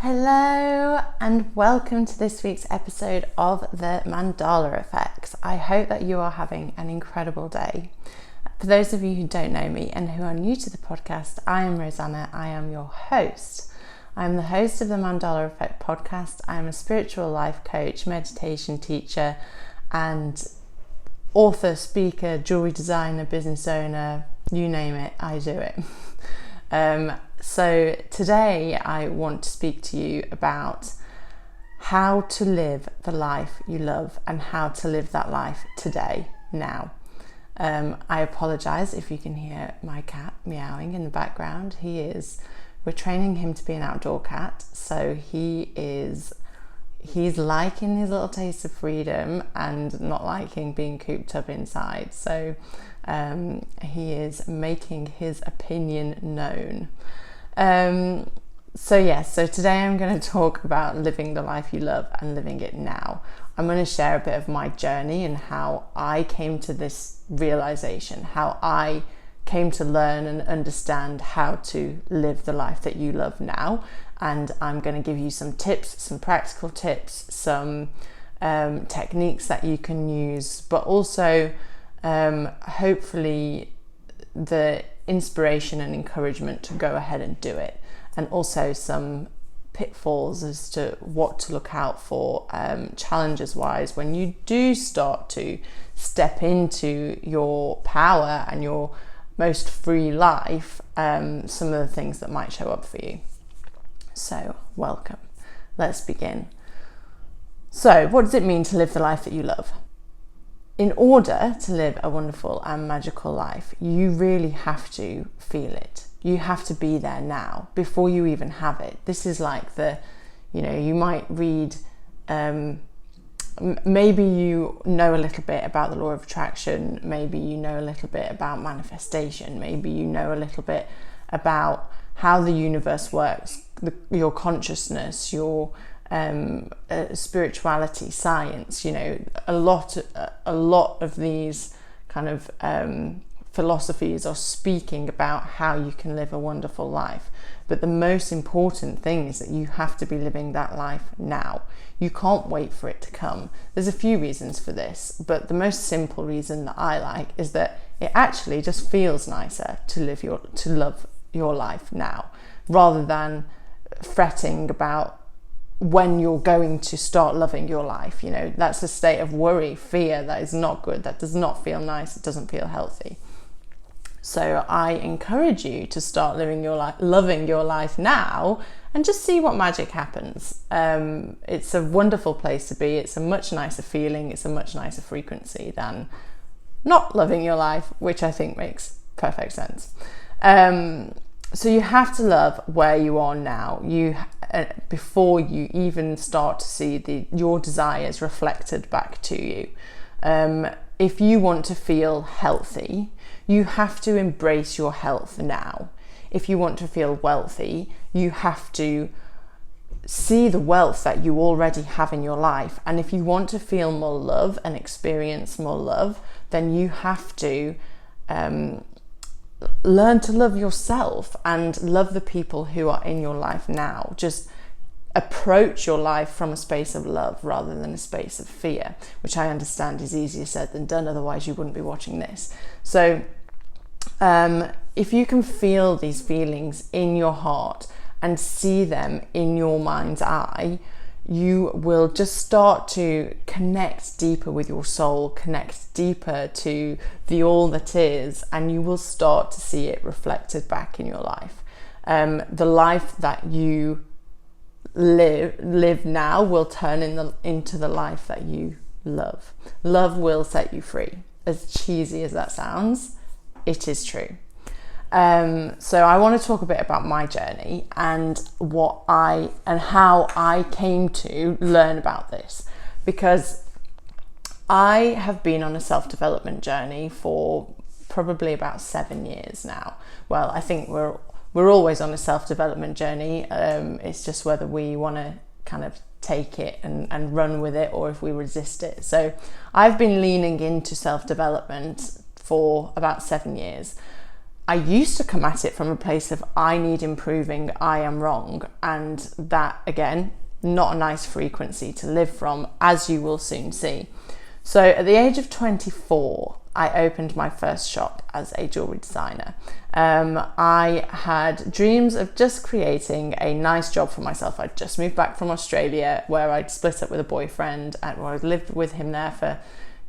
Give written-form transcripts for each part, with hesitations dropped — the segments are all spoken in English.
Hello and welcome to this week's episode of the Mandala Effect. I hope that you are having an incredible day. For those of you who don't know me and who are new to the podcast, I am Roseanna. I am your host. I am the host of the Mandala Effect podcast. I am a spiritual life coach, meditation teacher, and author, speaker, jewellery designer, business owner, you name it, I do it. So today I want to speak to you about how to live the life you love and how to live that life today, now. I apologise if you can hear my cat meowing in the background. We're training him to be an outdoor cat, so he's liking his little taste of freedom and not liking being cooped up inside. So he is making his opinion known. So today I'm going to talk about living the life you love and living it now. I'm going to share a bit of my journey and how I came to this realization, how I came to learn and understand how to live the life that you love now. And I'm going to give you some tips, some practical tips, some techniques that you can use, but also hopefully the inspiration and encouragement to go ahead and do it, and also some pitfalls as to what to look out for challenges wise when you do start to step into your power and your most free life, some of the things that might show up for you. So welcome, let's begin. So what does it mean to live the life that you love? In order to live a wonderful and magical life, you really have to feel it. You have to be there now before you even have it. This is like you might read, maybe you know a little bit about the law of attraction, maybe you know a little bit about manifestation, maybe you know a little bit about how the universe works, your consciousness, your spirituality, science. A lot of these kind of philosophies are speaking about how you can live a wonderful life. But the most important thing is that you have to be living that life now. You can't wait for it to come. There's a few reasons for this, but the most simple reason that I like is that it actually just feels nicer to love your life now, rather than fretting about when you're going to start loving your life. That's a state of worry, fear that is not good, that does not feel nice, it doesn't feel healthy. So I encourage you to start living your life, loving your life now, and just see what magic happens. It's a wonderful place to be. It's a much nicer feeling. It's a much nicer frequency than not loving your life, which I think makes perfect sense. So you have to love where you are now. Before you even start to see your desires reflected back to you. If you want to feel healthy, you have to embrace your health now. If you want to feel wealthy, you have to see the wealth that you already have in your life. And if you want to feel more love and experience more love, then you have to learn to love yourself and love the people who are in your life now. Just approach your life from a space of love rather than a space of fear, which I understand is easier said than done, otherwise you wouldn't be watching this. So if you can feel these feelings in your heart and see them in your mind's eye, you will just start to connect deeper with your soul, connect deeper to the all that is, and you will start to see it reflected back in your life. The life that you live now will turn into the life that you love. Love will set you free. As cheesy as that sounds, it is true. So I want to talk a bit about my journey and how I came to learn about this, because I have been on a self-development journey for probably about 7 years now. Well, I think we're always on a self-development journey. It's just whether we want to kind of take it and run with it, or if we resist it. So I've been leaning into self-development for about 7 years. I used to come at it from a place of I need improving, I am wrong. And that, again, not a nice frequency to live from, as you will soon see. So at the age of 24, I opened my first shop as a jewellery designer. I had dreams of just creating a nice job for myself. I'd just moved back from Australia, where I'd split up with a boyfriend, and I'd lived with him there for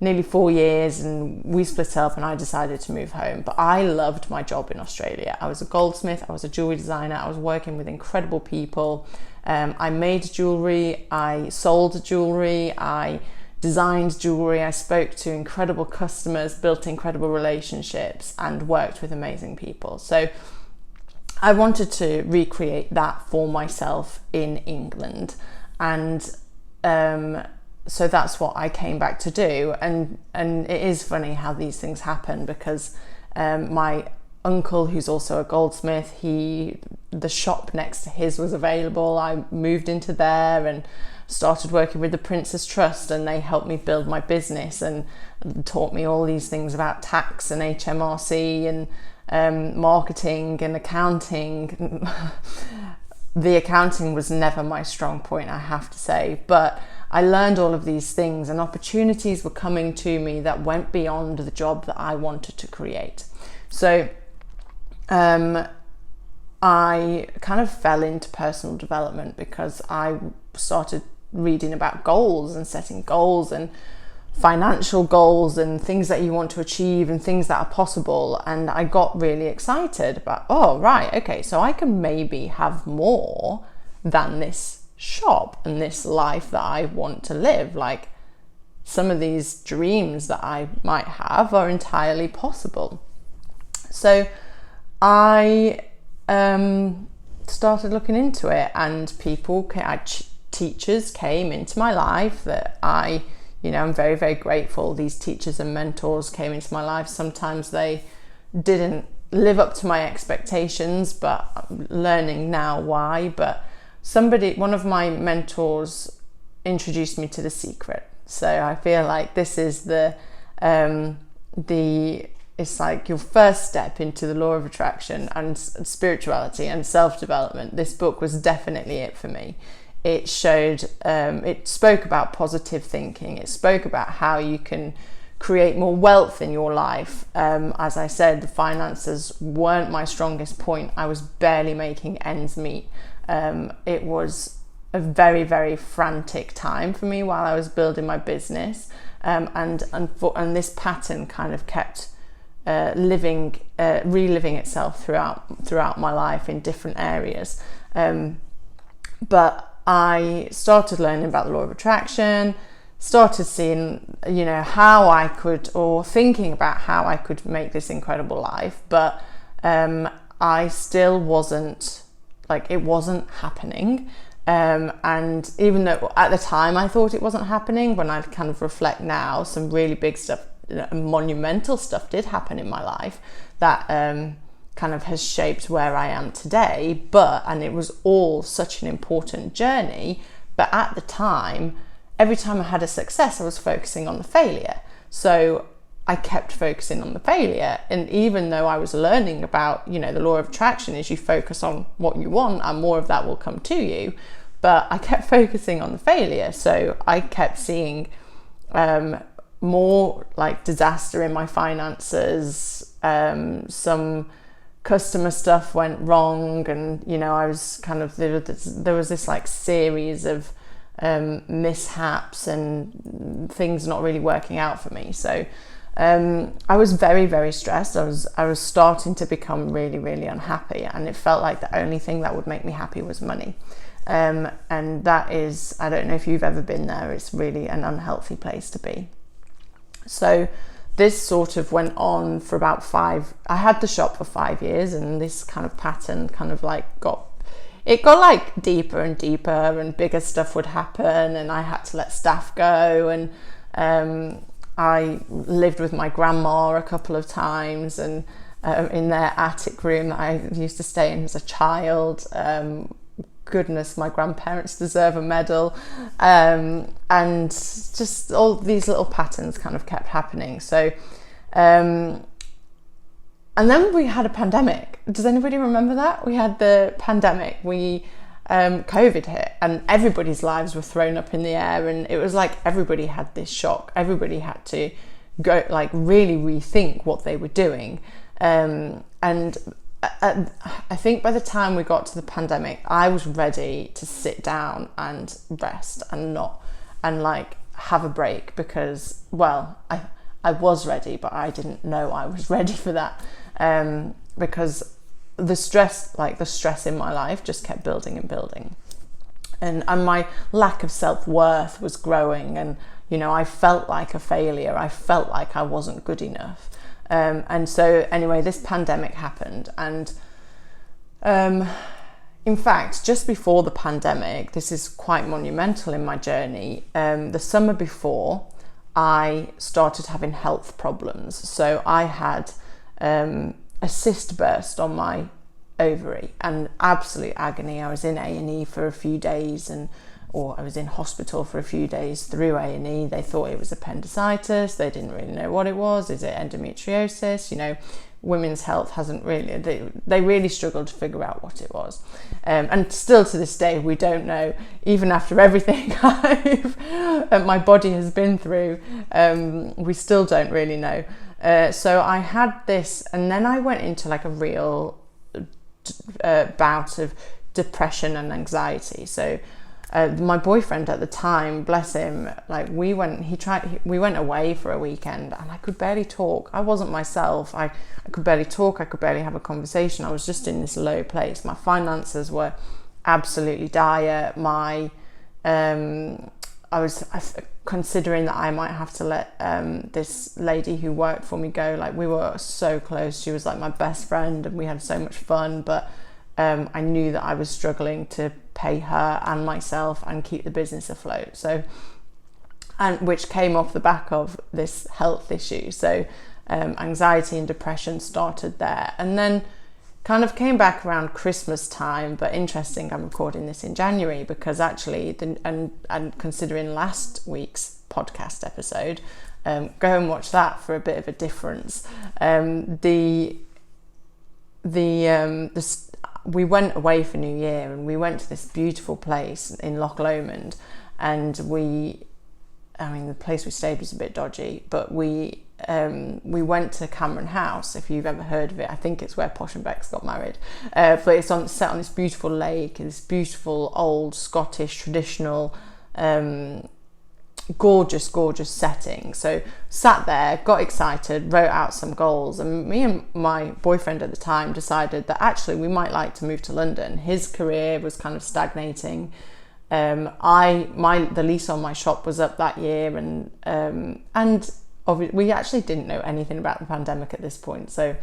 nearly 4 years, and we split up and I decided to move home. But I loved my job in Australia. I was a goldsmith, I was a jewellery designer, I was working with incredible people. I made jewellery, I sold jewellery, I designed jewellery, I spoke to incredible customers, built incredible relationships, and worked with amazing people. So I wanted to recreate that for myself in England, and so that's what I came back to do. And it is funny how these things happen, because my uncle, who's also a goldsmith, the shop next to his was available. I moved into there and started working with the Prince's Trust, and they helped me build my business and taught me all these things about tax and HMRC and marketing and accounting. The accounting was never my strong point, I have to say, but I learned all of these things, and opportunities were coming to me that went beyond the job that I wanted to create. So I kind of fell into personal development because I started reading about goals and setting goals and financial goals and things that you want to achieve and things that are possible. And I got really excited about, oh, right, okay, so I can maybe have more than this shop and this life that I want to live. Like, some of these dreams that I might have are entirely possible. So I started looking into it, and teachers came into my life that I'm very, very grateful. These teachers and mentors came into my life. Sometimes they didn't live up to my expectations, but I'm learning now why. But one of my mentors introduced me to The Secret. So I feel like this is it's like your first step into the law of attraction and spirituality and self-development. This book was definitely it for me. It spoke about positive thinking. It spoke about how you can create more wealth in your life. As I said, the finances weren't my strongest point. I was barely making ends meet. It was a very, very frantic time for me while I was building my business. And this pattern kind of kept reliving itself throughout my life in different areas. But I started learning about the law of attraction, started seeing, how I could, or thinking about how I could make this incredible life. But I still wasn't, it wasn't happening. And even though at the time I thought it wasn't happening, when I kind of reflect now, some really big stuff, monumental stuff did happen in my life that kind of has shaped where I am today. And it was all such an important journey. But at the time, every time I had a success, I was focusing on the failure. So I kept focusing on the failure. And even though I was learning about, the law of attraction is you focus on what you want and more of that will come to you. But I kept focusing on the failure. So I kept seeing more disaster in my finances. Some customer stuff went wrong, and I was kind of, there was this series of mishaps and things not really working out for me. So I was very, very stressed. I was starting to become really, really unhappy, and it felt like the only thing that would make me happy was money. And that is, I don't know if you've ever been there, it's really an unhealthy place to be. So this sort of went on for about I had the shop for 5 years, and this kind of pattern kind of got deeper and deeper, and bigger stuff would happen, and I had to let staff go, and I lived with my grandma a couple of times, and in their attic room that I used to stay in as a child. Goodness, my grandparents deserve a medal. And just all these little patterns kind of kept happening. So And then we had a pandemic. Does anybody remember that? We had the pandemic. COVID hit and everybody's lives were thrown up in the air, and it was like everybody had this shock. Everybody had to go, like, really rethink what they were doing. And I think by the time we got to the pandemic, I was ready to sit down and rest and like have a break, because, well, I was ready, but I didn't know I was ready for that, because the stress in my life just kept building and building, and my lack of self-worth was growing, and I felt like a failure. I felt like I wasn't good enough, and so anyway, this pandemic happened, and in fact, just before the pandemic, this is quite monumental in my journey. The summer before, I started having health problems. So I had a cyst burst on my ovary, and absolute agony. I was in A&E for a few days, or I was in hospital for a few days through A&E. They thought it was appendicitis. They didn't really know what it was. Is it endometriosis? Women's health hasn't really, they really struggled to figure out what it was. And still to this day, we don't know, even after everything my body has been through, we still don't really know. So I had this, and then I went into like a real bout of depression and anxiety. So my boyfriend at the time, bless him, like we went away for a weekend, and I could barely talk. I wasn't myself. I could barely talk. I could barely have a conversation. I was just in this low place. My finances were absolutely dire. I was considering that I might have to let this lady who worked for me go. Like, we were so close. She was like my best friend, and we had so much fun, but I knew that I was struggling to pay her and myself and keep the business afloat. So, and which came off the back of this health issue. So anxiety and depression started there, and then kind of came back around Christmas time. But interesting, I'm recording this in January, because actually, and considering last week's podcast episode, go and watch that for a bit of a difference. We went away for New Year, and we went to this beautiful place in Loch Lomond, and the place we stayed was a bit dodgy, but we went to Cameron House, if you've ever heard of it. I think it's where Posh and Bex got married, but it's set on this beautiful lake, this beautiful old Scottish traditional gorgeous setting. So sat there, got excited, wrote out some goals, and me and my boyfriend at the time decided that actually we might like to move to London. His career was kind of stagnating. The lease on my shop was up that year, and we actually didn't know anything about the pandemic at this point. So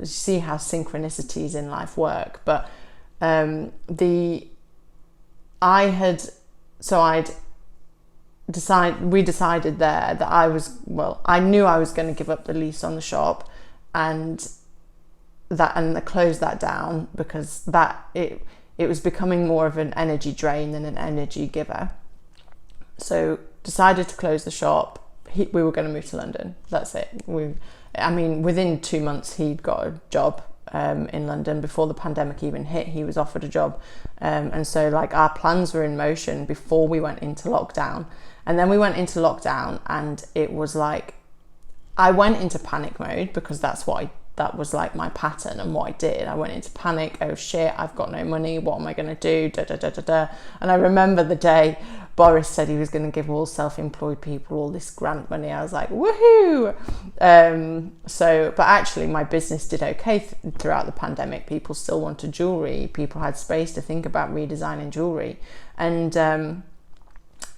see how synchronicities in life work. But we decided there that I knew I was going to give up the lease on the shop and close that down, because it was becoming more of an energy drain than an energy giver. So decided to close the shop. We were going to move to London. That's it. Within 2 months he'd got a job in London. Before the pandemic even hit, he was offered a job, and so like our plans were in motion before we went into lockdown. And then we went into lockdown, and it was like I went into panic mode, because that was like my pattern and what I did. I went into panic. Oh shit, I've got no money. What am I going to do? And I remember the day Boris said he was going to give all self-employed people all this grant money. I was like, woohoo! But actually my business did okay throughout the pandemic. People still wanted jewellery. People had space to think about redesigning jewellery. And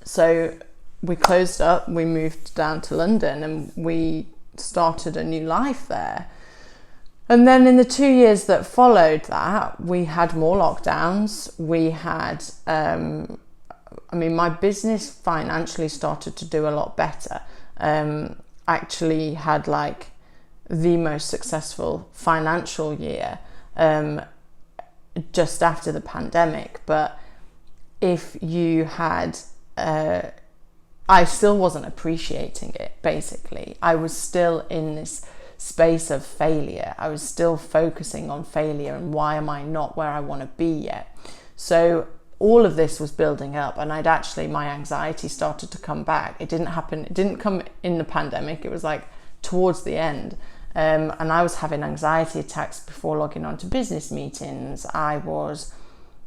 so we closed up, we moved down to London, and we started a new life there. And then in the 2 years that followed that, we had more lockdowns. We had, my business financially started to do a lot better. Actually had like the most successful financial year just after the pandemic. But if you had, I still wasn't appreciating it, basically. I was still in this space of failure. I was still focusing on failure and why am I not where I want to be yet. So all of this was building up, and my anxiety started to come back. It didn't come in the pandemic. It was like towards the end. And I was having anxiety attacks before logging on to business meetings. I was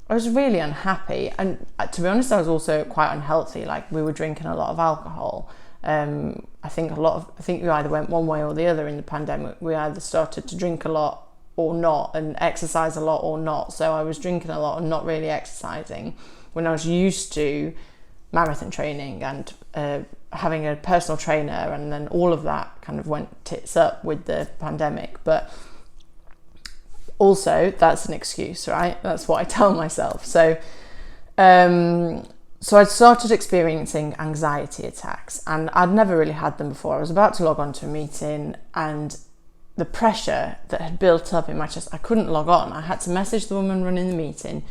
really unhappy, and to be honest, I was also quite unhealthy. Like, we were drinking a lot of alcohol. I think we either went one way or the other in the pandemic. We either started to drink a lot or not, and exercise a lot or not. So I was drinking a lot and not really exercising when I was used to marathon training and having a personal trainer, and then all of that kind of went tits up with the pandemic. But also, that's an excuse, right? That's what I tell myself. So I started experiencing anxiety attacks, and I'd never really had them before. I was about to log on to a meeting, and the pressure that had built up in my chest, I couldn't log on. I had to message the woman running the meeting.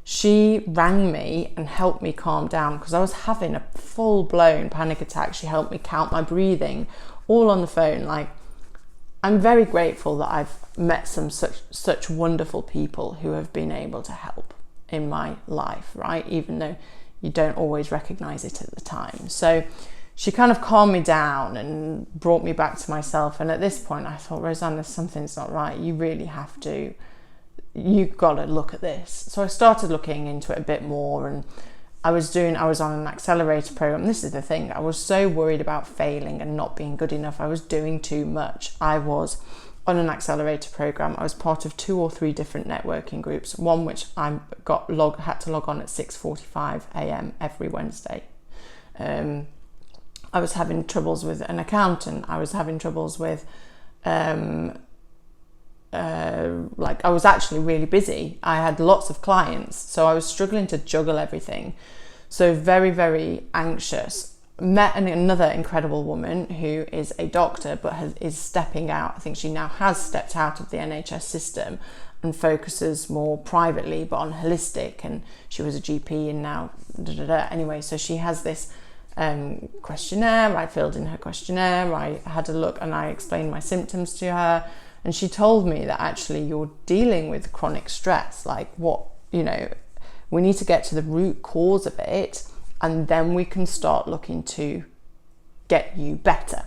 She rang me and helped me calm down because I was having a full-blown panic attack. She helped me count my breathing, all on the phone. Like, I'm very grateful that I've met some such wonderful people who have been able to help in my life, right? Even though you don't always recognize it at the time. So she kind of calmed me down and brought me back to myself. And at this point I thought, Roseanna, something's not right. You've got to look at this. So I started looking into it a bit more, and I was on an accelerator program. This is the thing. I was so worried about failing and not being good enough. I was doing too much. I was on an accelerator program. I was part of 2 or 3 different networking groups. One which I had to log on at 6:45 a.m. every Wednesday. I was having troubles with an accountant. I was having troubles with, I was actually really busy. I had lots of clients, so I was struggling to juggle everything. So very, very anxious. Met another incredible woman who is a doctor, but is stepping out. I think she now has stepped out of the NHS system and focuses more privately, but on holistic. And she was a GP and now Anyway, so she has this questionnaire. I filled in her questionnaire. I had a look and I explained my symptoms to her. And she told me that actually you're dealing with chronic stress. Like, we need to get to the root cause of it, and then we can start looking to get you better.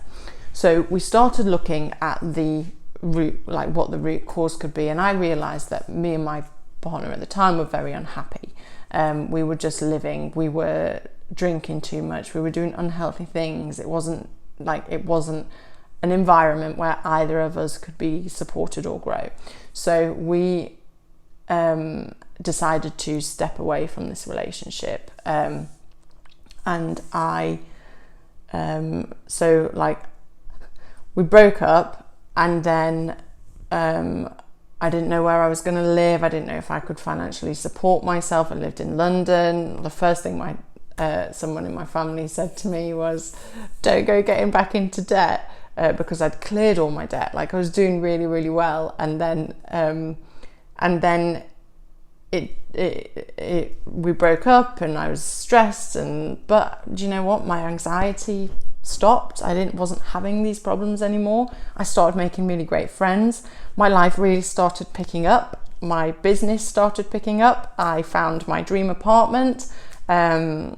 So we started looking at the root, like what the root cause could be. And I realized that me and my partner at the time were very unhappy. We were just living, we were drinking too much, we were doing unhealthy things. It wasn't an environment where either of us could be supported or grow. So we decided to step away from this relationship. We broke up, and then I didn't know where I was going to live. I didn't know if I could financially support myself. I lived in London. The first thing someone in my family said to me was, don't go getting back into debt, because I'd cleared all my debt. Like, I was doing really, really well. And then we broke up, and I was stressed. But do you know what? My anxiety stopped. I wasn't having these problems anymore. I started making really great friends. My life really started picking up. My business started picking up. I found my dream apartment. My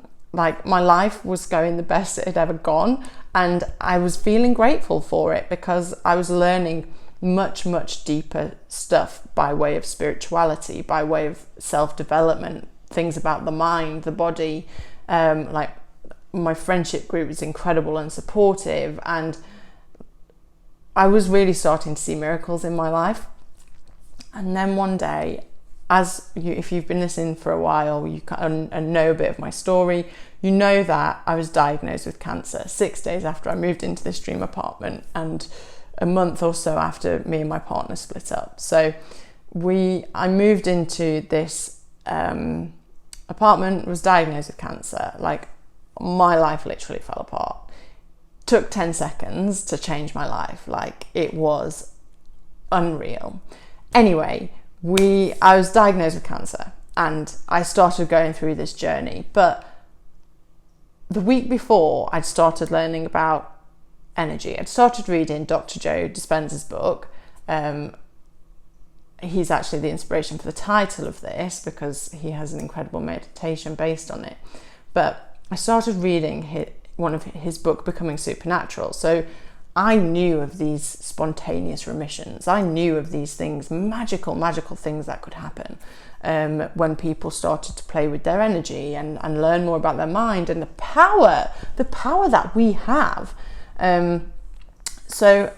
life was going the best it had ever gone, and I was feeling grateful for it because I was learning much, much deeper stuff by way of spirituality, by way of self-development, things about the mind, the body. My friendship group was incredible and supportive, and I was really starting to see miracles in my life. And then one day, if you've been listening for a while, and know a bit of my story, you know that I was diagnosed with cancer 6 days after I moved into this dream apartment, and a month or so after me and my partner split up. So I moved into this apartment, was diagnosed with cancer. Like, my life literally fell apart. Took 10 seconds to change my life. Like, it was unreal. Anyway, I was diagnosed with cancer, and I started going through this journey. But the week before, I'd started learning about energy. I'd started reading Dr. Joe Dispenza's book. He's actually the inspiration for the title of this because he has an incredible meditation based on it. But I started reading one of his book, Becoming Supernatural. So I knew of these spontaneous remissions. I knew of these things, magical things that could happen when people started to play with their energy and learn more about their mind and the power that we have. So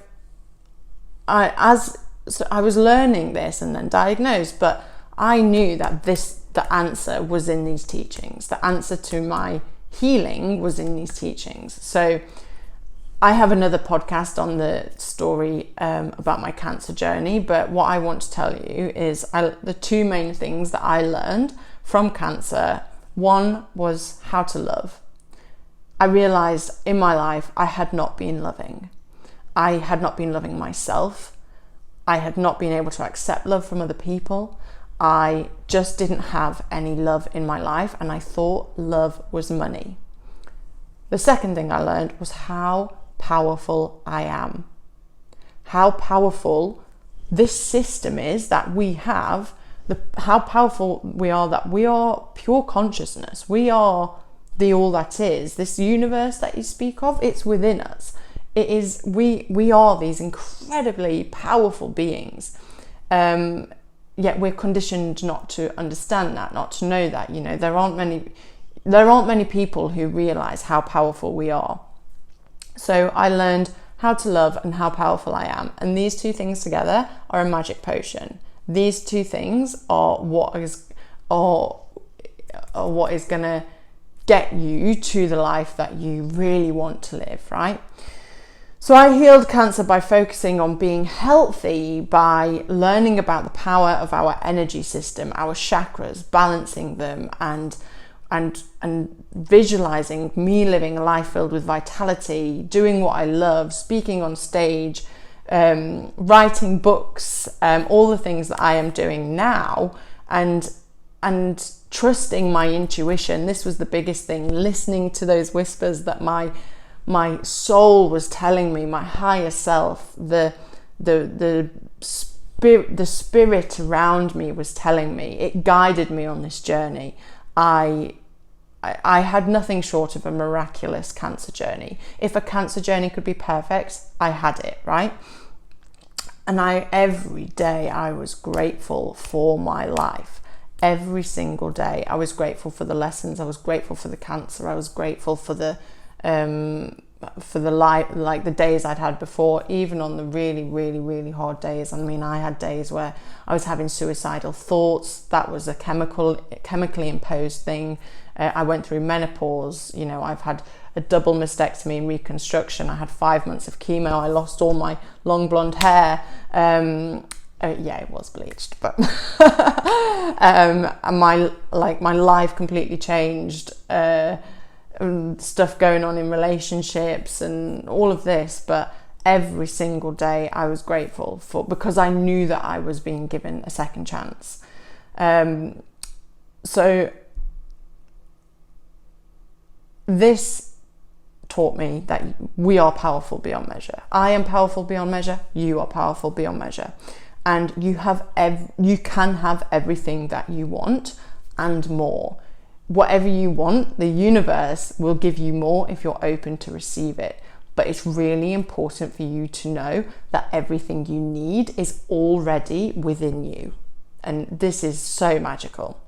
I was learning this and then diagnosed, but I knew that the answer was in these teachings. The answer to my healing was in these teachings. So I have another podcast on the story about my cancer journey, but what I want to tell you is the two main things that I learned from cancer. One was how to love. I realized in my life I had not been loving. I had not been loving myself. I had not been able to accept love from other people. I just didn't have any love in my life, and I thought love was money. The second thing I learned was how powerful I am. How powerful this system is that we have, how powerful we are, that we are pure consciousness. We are the all that is. This universe that you speak of, it's within us. It is, we are these incredibly powerful beings. Yet we're conditioned not to understand that, not to know that. You know, there aren't many people who realize how powerful we are. So I learned how to love and how powerful I am. And these two things together are a magic potion. These two things are what is going to get you to the life that you really want to live, right? So I healed cancer by focusing on being healthy, by learning about the power of our energy system, our chakras, balancing them, and visualizing me living a life filled with vitality, doing what I love, speaking on stage, writing books, all the things that I am doing now, and trusting my intuition. This was the biggest thing, listening to those whispers that my soul was telling me, my higher self, the spirit around me was telling me. It guided me on this journey. I had nothing short of a miraculous cancer journey. If a cancer journey could be perfect, I had it, right? And every day I was grateful for my life. Every single day I was grateful for the lessons. I was grateful for the cancer. I was grateful for the life, like the days I'd had before, even on the really, really, really hard days. I mean, I had days where I was having suicidal thoughts. That was a chemically imposed thing. I went through menopause. You know, I've had a double mastectomy and reconstruction. I had 5 months of chemo. I lost all my long blonde hair. Yeah, it was bleached, but and my life completely changed. Stuff going on in relationships and all of this, but every single day I was grateful because I knew that I was being given a second chance. So this taught me that we are powerful beyond measure. I am powerful beyond measure. You are powerful beyond measure, and you can have everything that you want and more. Whatever you want, the universe will give you more if you're open to receive it. But it's really important for you to know that everything you need is already within you. And this is so magical.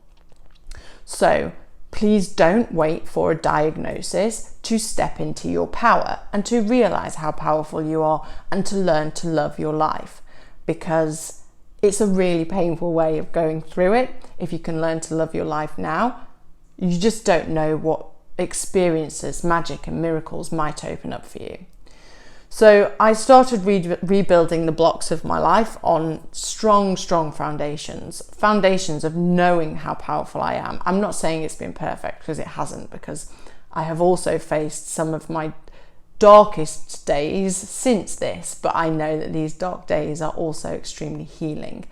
So please don't wait for a diagnosis to step into your power and to realize how powerful you are and to learn to love your life, because it's a really painful way of going through it. If you can learn to love your life now, you just don't know what experiences, magic and miracles might open up for you. So I started rebuilding the blocks of my life on strong foundations of knowing how powerful I am. I'm not saying it's been perfect, because it hasn't, because I have also faced some of my darkest days since this, but I know that these dark days are also extremely healing.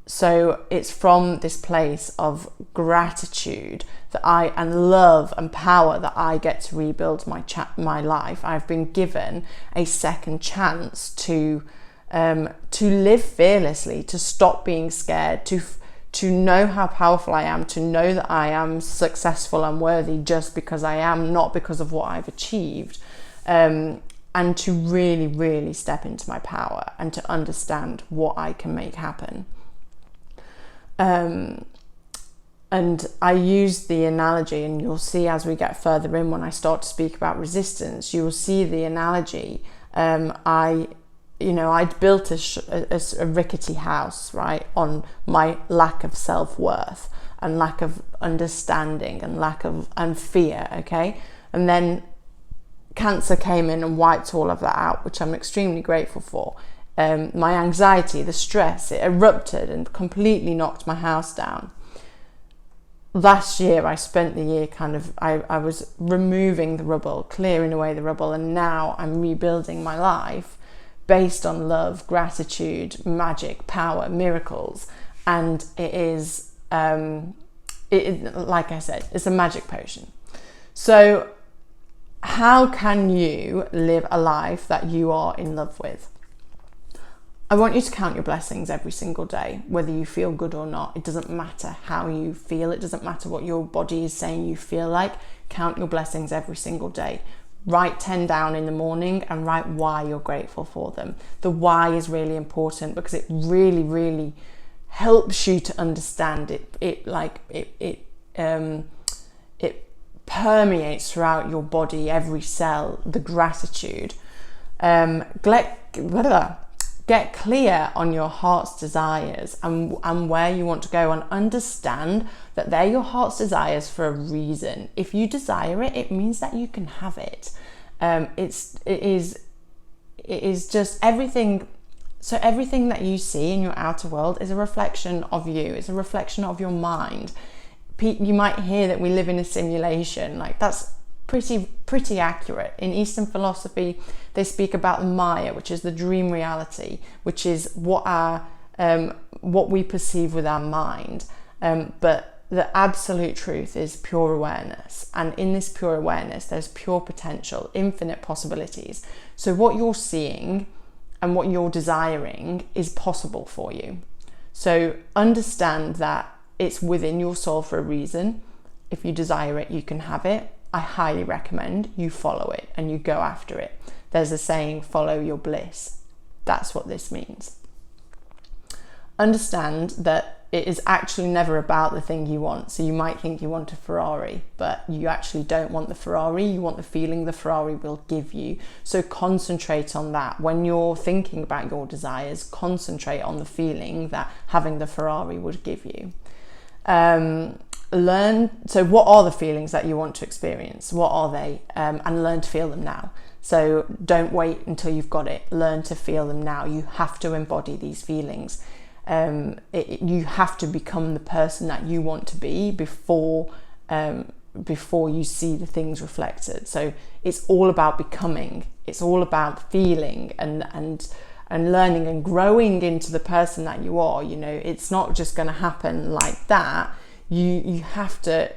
So it's from this place of gratitude and love and power that I get to rebuild my life. I've been given a second chance to live fearlessly, to stop being scared, to know how powerful I am, to know that I am successful and worthy just because I am, not because of what I've achieved, and to really, really step into my power and to understand what I can make happen. And I use the analogy, and you'll see as we get further in, when I start to speak about resistance, you will see the analogy. I'd built a rickety house, right, on my lack of self-worth and lack of understanding and fear, okay? And then cancer came in and wiped all of that out, which I'm extremely grateful for. My anxiety, the stress, it erupted and completely knocked my house down. Last year, I spent the year I was removing the rubble, clearing away the rubble, and now I'm rebuilding my life based on love, gratitude, magic, power, miracles. And it is, like I said, it's a magic potion. So how can you live a life that you are in love with? I want you to count your blessings every single day, whether you feel good or not. It doesn't matter how you feel. It doesn't matter what your body is saying you feel like. Count your blessings every single day. Write 10 down in the morning and write why you're grateful for them. The why is really important because it really, really helps you to understand it. It permeates throughout your body, every cell, the gratitude. Get clear on your heart's desires and where you want to go, and understand that they're your heart's desires for a reason. If you desire it, it means that you can have it. It is just everything. So everything that you see in your outer world is a reflection of you. It's a reflection of your mind. You might hear that we live in a simulation. Like, that's pretty accurate. In Eastern philosophy, they speak about the Maya, which is the dream reality, which is what we perceive with our mind. But the absolute truth is pure awareness. And in this pure awareness, there's pure potential, infinite possibilities. So what you're seeing and what you're desiring is possible for you. So understand that it's within your soul for a reason. If you desire it, you can have it. I highly recommend you follow it and you go after it. There's a saying, follow your bliss. That's what this means. Understand that it is actually never about the thing you want. So you might think you want a Ferrari, but you actually don't want the Ferrari. You want the feeling the Ferrari will give you. So concentrate on that. When you're thinking about your desires, concentrate on the feeling that having the Ferrari would give you. So what are the feelings that you want to experience? What are they? And learn to feel them now. So don't wait until you've got it. Learn to feel them now. You have to embody these feelings. You have to become the person that you want to be before you see the things reflected. So it's all about becoming. It's all about feeling and learning and growing into the person that you are. You know, it's not just going to happen like that. You have to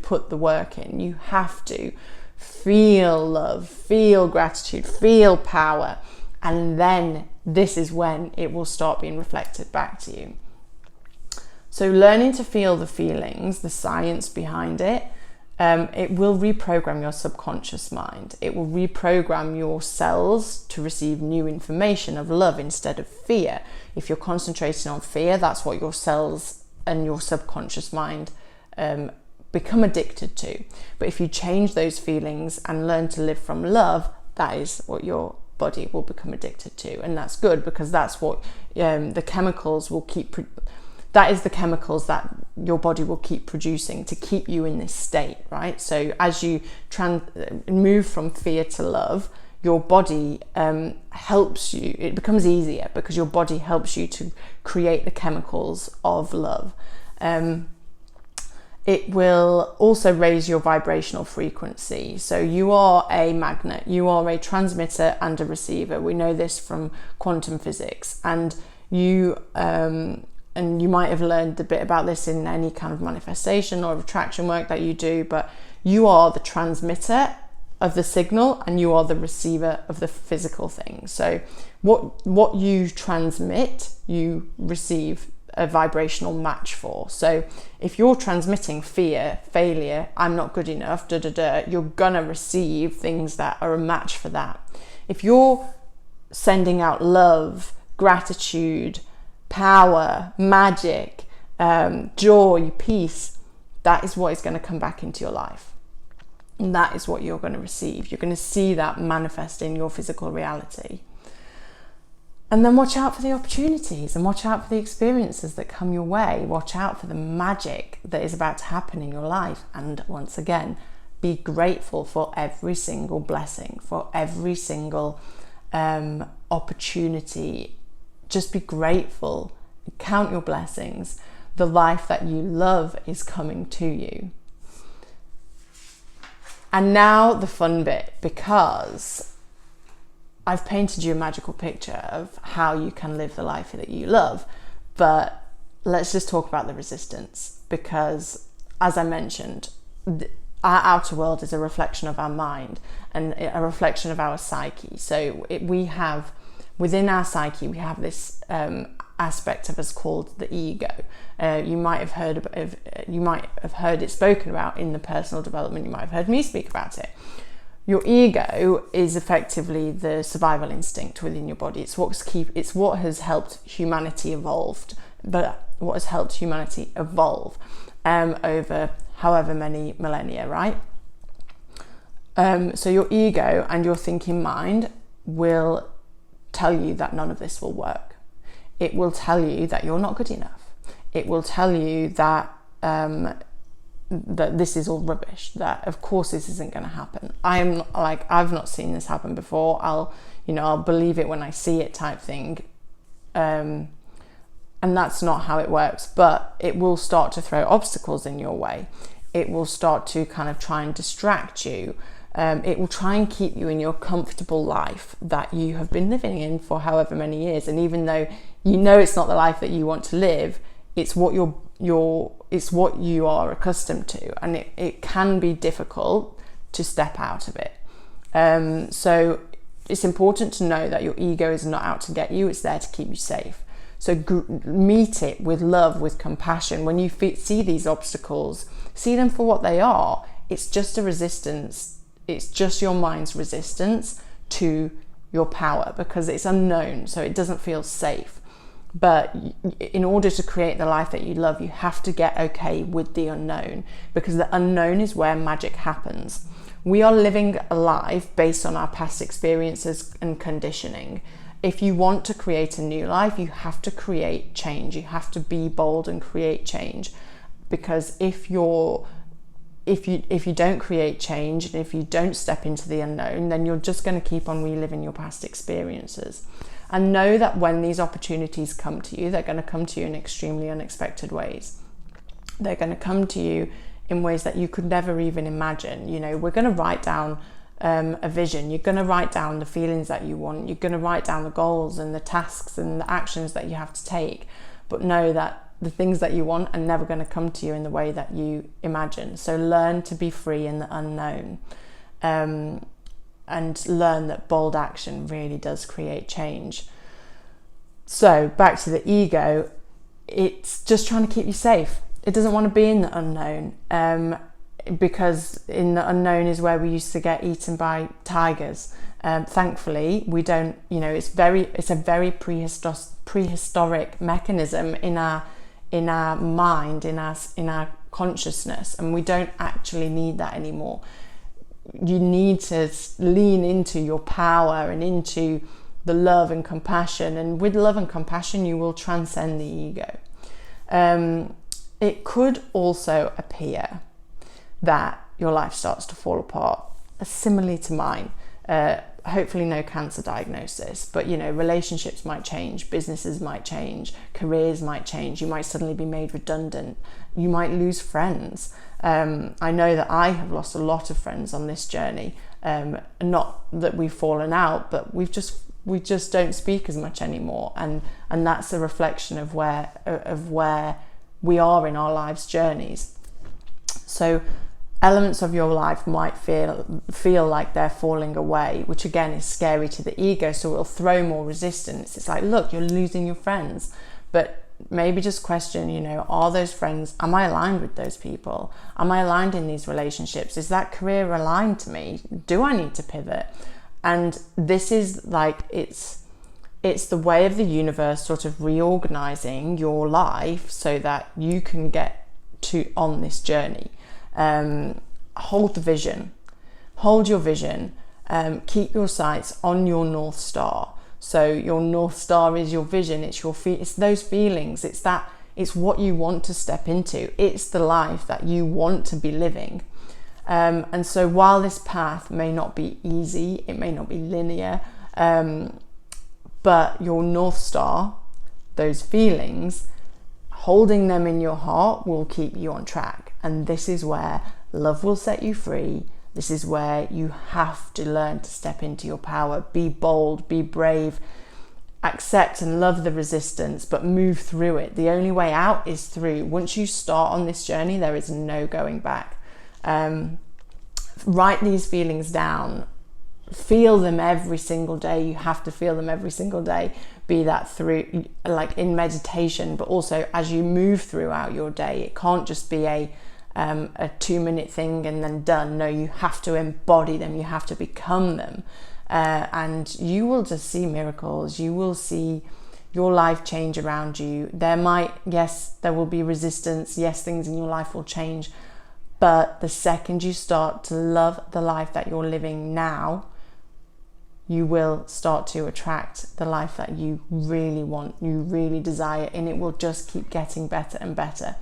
put the work in. You have to feel love, feel gratitude, feel power, and then this is when it will start being reflected back to you. So learning to feel the feelings, the science behind it, it will reprogram your subconscious mind. It will reprogram your cells to receive new information of love instead of fear. If you're concentrating on fear, that's what your cells and your subconscious mind become addicted to. But if you change those feelings and learn to live from love, that is what your body will become addicted to. And that's good, because that's what the chemicals will keep that is the chemicals that your body will keep producing to keep you in this state, right? So as you move from fear to love, your body helps you. It becomes easier because your body helps you to create the chemicals of love. It will also raise your vibrational frequency. So you are a magnet, you are a transmitter and a receiver. We know this from quantum physics. And You and you might have learned a bit about this in any kind of manifestation or attraction work that you do, but you are the transmitter of the signal and you are the receiver of the physical thing. So what you transmit, you receive a vibrational match for. So if you're transmitting fear, failure, I'm not good enough, you're gonna receive things that are a match for that. If you're sending out love, gratitude, power, magic, joy, peace, that is what is going to come back into your life. And that is what you're going to receive. You're going to see that manifest in your physical reality. And then watch out for the opportunities and watch out for the experiences that come your way. Watch out for the magic that is about to happen in your life. And once again, be grateful for every single blessing, for every single opportunity. Just be grateful, count your blessings. The life that you love is coming to you. And now the fun bit, because I've painted you a magical picture of how you can live the life that you love, but let's just talk about the resistance, because as I mentioned, our outer world is a reflection of our mind and a reflection of our psyche. So within our psyche, we have this aspect of us called the ego. You might have heard it spoken about in the personal development. You might have heard me speak about it. Your ego is effectively the survival instinct within your body. It's what has helped humanity evolve over however many millennia, right? So your ego and your thinking mind will tell you that none of this will work. It will tell you that you're not good enough. It will tell you that that this is all rubbish, that of course this isn't going to happen. I've not seen this happen before. I'll believe it when I see it type thing. And that's not how it works, but it will start to throw obstacles in your way. It will start to kind of try and distract you. It will try and keep you in your comfortable life that you have been living in for however many years. And even though you know it's not the life that you want to live, it's what it's what you are accustomed to, and it can be difficult to step out of it. So it's important to know that your ego is not out to get you, it's there to keep you safe. So meet it with love, with compassion. When you see these obstacles, see them for what they are. It's just a resistance. It's just your mind's resistance to your power, because it's unknown, so it doesn't feel safe. But in order to create the life that you love, you have to get okay with the unknown, because the unknown is where magic happens. We are living a life based on our past experiences and conditioning. If you want to create a new life, you have to create change. You have to be bold and create change, because if you don't create change and if you don't step into the unknown, then you're just going to keep on reliving your past experiences. And know that when these opportunities come to you, they're going to come to you in extremely unexpected ways. They're going to come to you in ways that you could never even imagine. We're going to write down a vision. You're going to write down the feelings that you want. You're going to write down the goals and the tasks and the actions that you have to take. But know that the things that you want are never going to come to you in the way that you imagine. So learn to be free in the unknown. And learn that bold action really does create change. So back to the ego, it's just trying to keep you safe. It doesn't want to be in the unknown, because in the unknown is where we used to get eaten by tigers. Thankfully, we don't. It's a very prehistoric mechanism in our mind, in our consciousness, and we don't actually need that anymore. You need to lean into your power and into the love and compassion. And with love and compassion, you will transcend the ego. It could also appear that your life starts to fall apart, similarly to mine. Hopefully no cancer diagnosis, but relationships might change, businesses might change, careers might change. You might suddenly be made redundant. You might lose friends. I know that I have lost a lot of friends on this journey. Not that we've fallen out, but we've just we just don't speak as much anymore, and that's a reflection of where we are in our life's journeys. So elements of your life might feel like they're falling away, which again is scary to the ego, so it'll throw more resistance. It's like, look, you're losing your friends, but maybe just question, are those friends, am I aligned with those people? Am I aligned in these relationships? Is that career aligned to me? Do I need to pivot? And this is like, it's the way of the universe sort of reorganizing your life so that you can get on this journey. Hold the vision, hold your vision, keep your sights on your North Star. So your North Star is your vision, it's your it's those feelings, it's what you want to step into, it's the life that you want to be living. And so while this path may not be easy, it may not be linear, but your North Star, those feelings, holding them in your heart will keep you on track. And this is where love will set you free. This is where you have to learn to step into your power. Be bold, be brave, accept and love the resistance, but move through it. The only way out is through. Once you start on this journey, there is no going back. Write these feelings down. Feel them every single day. You have to feel them every single day. Be that through, like in meditation, but also as you move throughout your day. It can't just be a 2-minute thing and then done. No, you have to embody them. You have to become them. And you will just see miracles. You will see your life change around you. There will be resistance. Yes, things in your life will change. But the second you start to love the life that you're living now, you will start to attract the life that you really want, you really desire, and it will just keep getting better and better.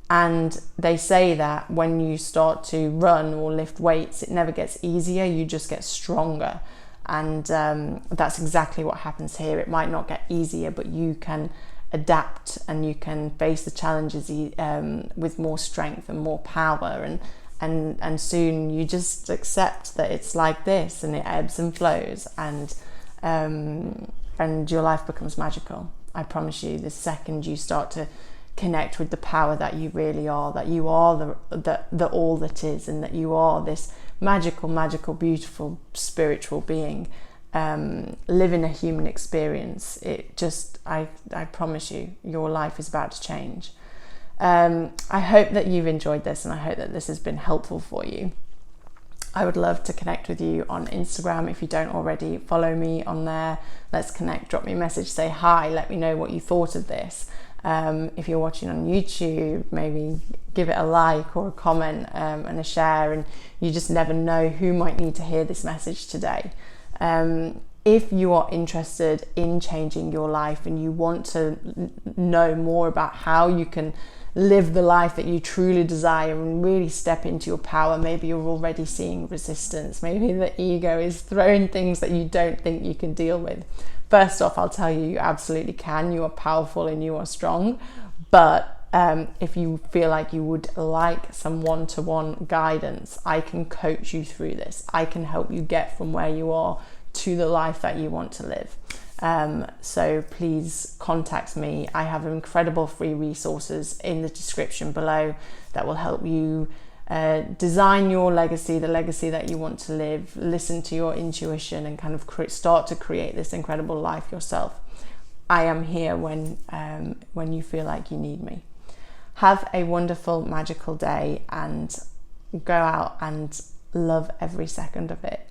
And they say that when you start to run or lift weights, it never gets easier, you just get stronger. And that's exactly what happens here. It might not get easier, but you can adapt and you can face the challenges with more strength and more power, and soon you just accept that it's like this, and it ebbs and flows, and your life becomes magical. I promise you, the second you start to connect with the power that you really are, that you are the all that is, and that you are this magical, beautiful, spiritual being, living a human experience. I promise you, your life is about to change. I hope that you've enjoyed this, and I hope that this has been helpful for you. I would love to connect with you on Instagram. If you don't already, follow me on there. Let's connect, drop me a message, say hi, let me know what you thought of this. If you're watching on YouTube, maybe give it a like or a comment and a share, and you just never know who might need to hear this message today. If you are interested in changing your life and you want to know more about how you can live the life that you truly desire and really step into your power, maybe you're already seeing resistance, maybe the ego is throwing things that you don't think you can deal with. First off, I'll tell you, you absolutely can. You are powerful and you are strong. But if you feel like you would like some one-to-one guidance, I can coach you through this. I can help you get from where you are to the life that you want to live. So please contact me. I have incredible free resources in the description below that will help you design your legacy, the legacy that you want to live, listen to your intuition, and kind of start to create this incredible life yourself. I am here when you feel like you need me. Have a wonderful, magical day, and go out and love every second of it.